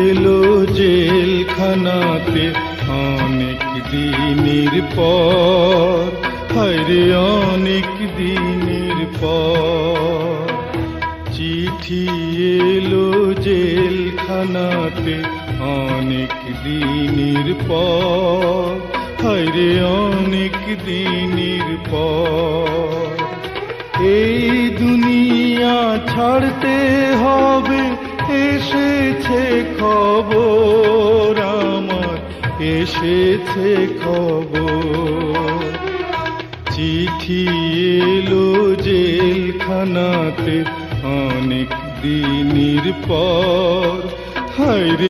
এলো জেলখানাতে অনেক দিনের পর, হায়রে অনেক দিনের পর। চিঠি এলো জেলখানাতে অনেক দিনের পর, হায়রে অনেক দিনের পর। এই দুনিয়া ছাড়তে হবে, এসেছে খবর আমার, এসেছে খবর। চিঠি এলো জেলখানাতে অনেক দিনের পর, হায়রে